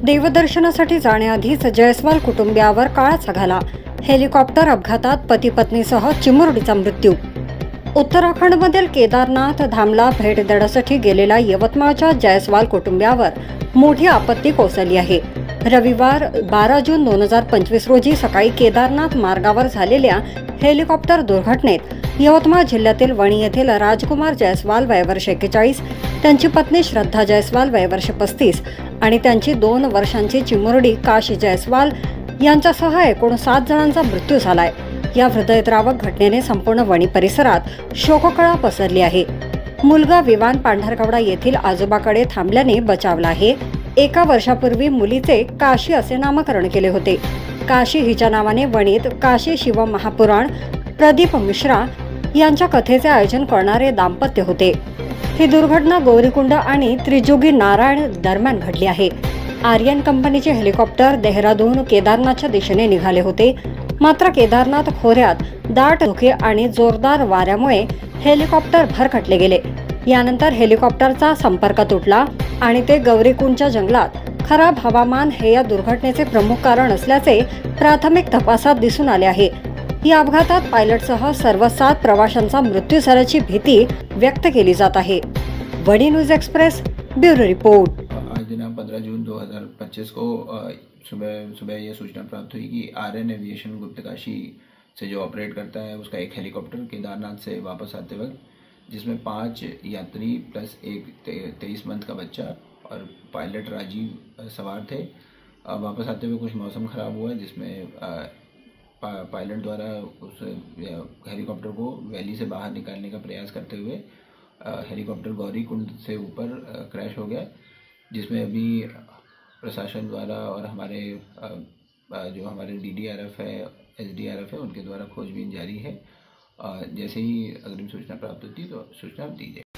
देवदर्शनासाठी जाण्याआधीच जयस्वाल कुटुंबियावर काळाचा घाला। हेलिकॉप्टर अपघातात पती पत्नीसह चिमुरडीचा मृत्यू। उत्तराखंडमधील केदारनाथ धामला भेट देण्यासाठी गेलेल्या यवतमाळच्या जयस्वाल कुटुंबियावर मोठी आपत्ती कोसळली आहे। रविवार 12 जून 2025 रोजी सकाळी केदारनाथ मार्गावर झालेल्या हेलिकॉप्टर दुर्घटनेत यवतमाळ जिल्ह्यातील वणी येथील राजकुमार जयस्वाल वय वर्ष 41, त्यांची पत्नी श्रद्धा जयस्वाल वय वर्ष 35 आणि त्यांची 2 वर्षांची चिमुरडी काशी जयस्वाल यांच्यासह एकूण 7 जणांचा मृत्यू झालाय। या हृदयद्रावक घटनेने संपूर्ण वणी परिसरात शोककळा पसरली आहे। मुलगा विवान पांढरकवडा येथील आजोबाकडे थांबल्याने बचावला आहे। 1 वर्षापूर्वी मुलीचे काशी असे नामकरण केले होते। काशी हिच्या नावाने वणीत काशी शिव महापुराण प्रदीप मिश्रा यांच्या कथेचे आयोजन करणारे दाम्पत्य होते। ही दुर्घटना गौरीकुंड आणि त्रिजुगी नारायण दरम्यान घडली आहे। आर्यन कंपनीचे हेलिकॉप्टर देहरादून केदारनाथच्या दिशेने निघाले होते, मात्र केदारनाथ खोऱ्यात दाट धुके आणि जोरदार वाऱ्यामुळे हेलिकॉप्टर भरकटले गेले। यानंतर हेलिकॉप्टरचा संपर्क तुटला आणि ते गौरीकुंडच्या जंगलात खराब हवामान हे या दुर्घटनेचे प्रमुख कारण असल्याचे प्राथमिक तपासात दिसून आले आहे। या अपघातात पायलटसह सर्व 7 प्रवाशांचा मृत्यू झाल्याची भीती व्यक्त केली जात आहे। वडी न्यूज एक्सप्रेस ब्यूरो रिपोर्ट। आज दिनांक 15 जून 2025 को सुबह यह सूचना प्राप्त हुई कि आर्यन एविएशन गुप्तकाशी से जो ऑपरेट करता है उसका एक हेलीकॉप्टर केदारनाथ से वापस आते वक्त, जिसमें 5 यात्री प्लस एक 23 मंथ का बच्चा और पायलट राजीव सवार थे। वापस आते हुए कुछ मौसम ख़राब हुआ, जिसमें पायलट द्वारा उस हेलीकॉप्टर को वैली से बाहर निकालने का प्रयास करते हुए हेलीकॉप्टर गौरीकुंड से ऊपर क्रैश हो गया, जिसमें अभी प्रशासन द्वारा और हमारे जो हमारे DDRF है, SDRF है, उनके द्वारा खोजबीन जारी है। जैसे ही अग्रिम सूचना प्राप्त होती तो सूचना दी जाए।